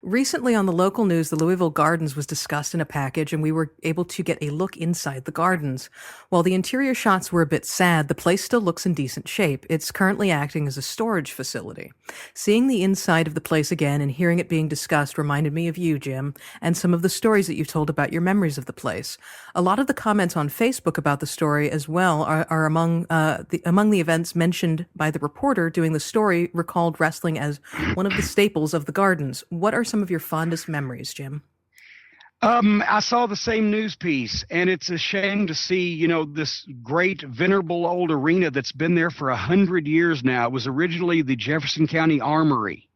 Recently on the local news, the Louisville Gardens was discussed in a package, and we were able to get a look inside the gardens. While the interior shots were a bit sad, the place still looks in decent shape. It's currently acting as a storage facility. Seeing the inside of the place again and hearing it being discussed reminded me of you, Jim, and some of the stories that you've told about your memories of the place. A lot of the comments on Facebook about the story as well are among the events mentioned by the reporter doing the story recalled wrestling as one of the staples of the gardens. What are some of your fondest memories, Jim? I saw the same news piece, and it's a shame to see, this great, venerable old arena that's been there for 100 years now. It was originally the Jefferson County Armory,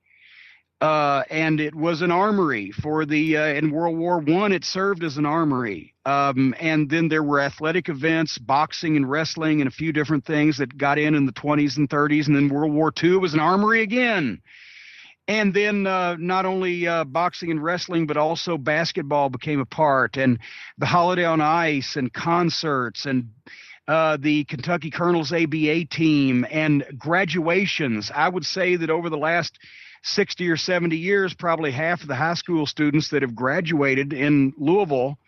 and it was an armory for in World War I. It served as an armory, and then there were athletic events, boxing and wrestling, and a few different things that got in the 20s and 30s, and then World War II was an armory again. And then not only boxing and wrestling, but also basketball became a part, and the Holiday on Ice and concerts and the Kentucky Colonels ABA team and graduations. I would say that over the last 60 or 70 years, probably half of the high school students that have graduated in Louisville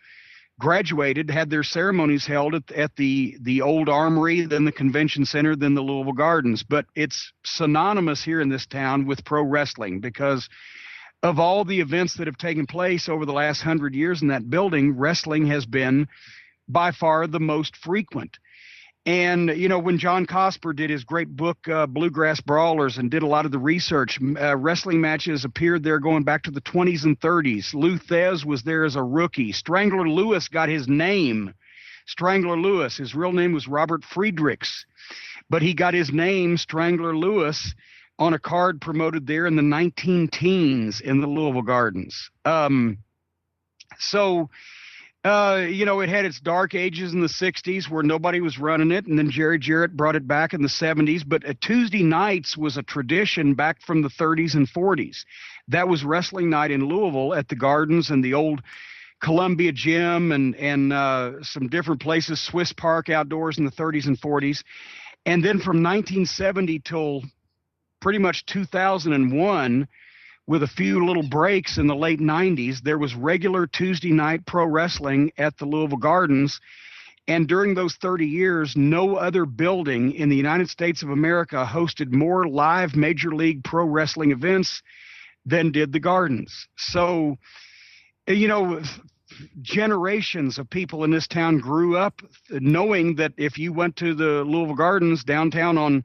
had their ceremonies held at the old armory, then the convention center, then the Louisville Gardens. But it's synonymous here in this town with pro wrestling because of all the events that have taken place over the last 100 years in that building. Wrestling has been by far the most frequent. And, when John Cosper did his great book, Bluegrass Brawlers, and did a lot of the research, wrestling matches appeared there going back to the 20s and 30s. Lou Thez was there as a rookie. Strangler Lewis got his name. Strangler Lewis, his real name was Robert Friedrichs, but he got his name, Strangler Lewis, on a card promoted there in the 19-teens in the Louisville Gardens. It had its dark ages in the 60s where nobody was running it, and then Jerry Jarrett brought it back in the 70s. But Tuesday nights was a tradition back from the 30s and 40s. That was wrestling night in Louisville at the Gardens and the old Columbia Gym and some different places, Swiss Park outdoors in the 30s and 40s. And then from 1970 till pretty much 2001, with a few little breaks in the late 90s, there was regular Tuesday night pro wrestling at the Louisville Gardens. And during those 30 years, no other building in the United States of America hosted more live Major League Pro Wrestling events than did the Gardens. So, generations of people in this town grew up knowing that if you went to the Louisville Gardens downtown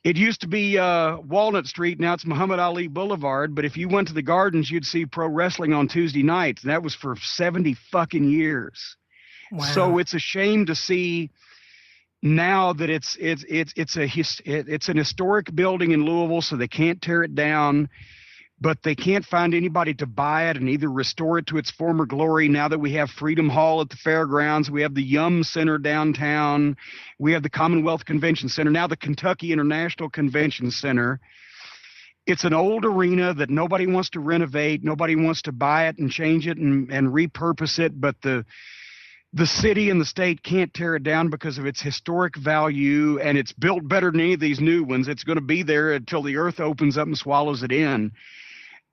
it used to be Walnut Street, now it's Muhammad Ali Boulevard, but if you went to the Gardens, you'd see pro wrestling on Tuesday nights, and that was for 70 fucking years. Wow. So it's a shame to see now that it's an historic building in Louisville, so they can't tear it down, but they can't find anybody to buy it and either restore it to its former glory. Now that we have Freedom Hall at the fairgrounds, we have the Yum Center downtown, we have the Commonwealth Convention Center, now the Kentucky International Convention Center. It's an old arena that nobody wants to renovate, nobody wants to buy it and change it and repurpose it, but the city and the state can't tear it down because of its historic value, and it's built better than any of these new ones. It's going to be there until the earth opens up and swallows it in.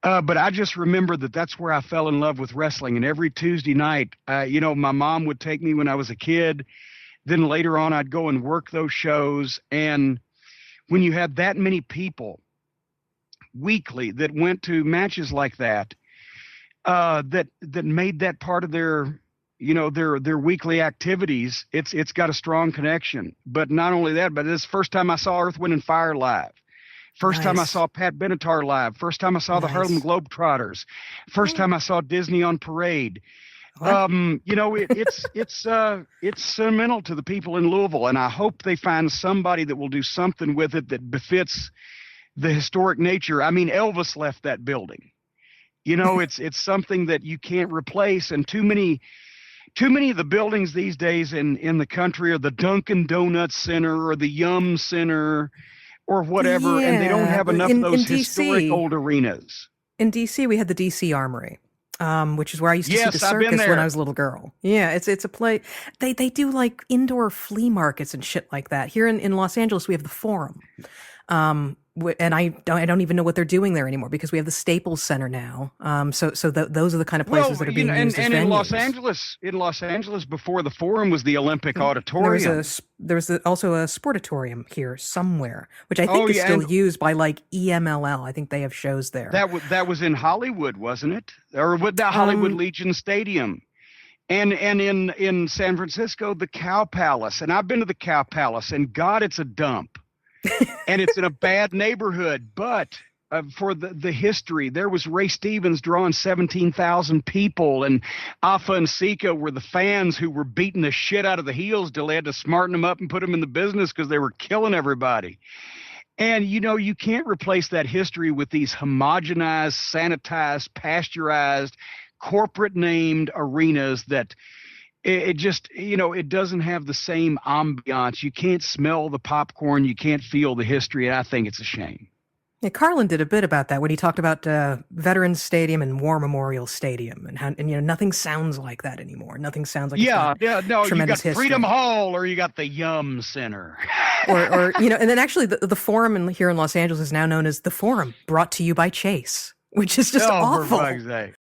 But I just remember that's where I fell in love with wrestling. And every Tuesday night, my mom would take me when I was a kid. Then later on, I'd go and work those shows. And when you had that many people weekly that went to matches like that, that made that part of their weekly activities, it's got a strong connection. But not only that, but this first time I saw Earth, Wind and Fire live. First time I saw Pat Benatar live. First time I saw the Harlem Globetrotters. First time I saw Disney on Parade. It's sentimental to the people in Louisville, and I hope they find somebody that will do something with it that befits the historic nature. I mean, Elvis left that building. It's something that you can't replace, and too many of the buildings these days in the country are the Dunkin' Donuts Center or the Yum Center or whatever, and they don't have enough of those historic old arenas. In D.C., we had the D.C. Armory, which is where I used to see the circus when I was a little girl. Yeah, it's a play. They do like indoor flea markets and shit like that. Here in Los Angeles, we have the Forum. And I don't even know what they're doing there anymore because we have the Staples Center now. Those are the kind of places that are being used as and venues. in Los Angeles, before the Forum was the Olympic Auditorium. There's also a sportatorium here somewhere, which I think is still used by like EMLL. I think they have shows there. That was in Hollywood, wasn't it? Or with the Hollywood Legion Stadium. And in San Francisco, the Cow Palace. And I've been to the Cow Palace, and God, it's a dump. And it's in a bad neighborhood. But for the history, there was Ray Stevens drawing 17,000 people, and Afa and Sika were the fans who were beating the shit out of the heels till they had to smarten them up and put them in the business because they were killing everybody. And, you can't replace that history with these homogenized, sanitized, pasteurized, corporate named arenas that it just, it doesn't have the same ambiance. You can't smell the popcorn. You can't feel the history. And I think it's a shame. Yeah, Carlin did a bit about that when he talked about Veterans Stadium and War Memorial Stadium, and nothing sounds like that anymore. Nothing sounds like no, tremendous you got history. Freedom Hall, or you got the Yum Center, or and then actually the Forum here in Los Angeles is now known as the Forum, brought to you by Chase, which is just awful. For fuck's sake.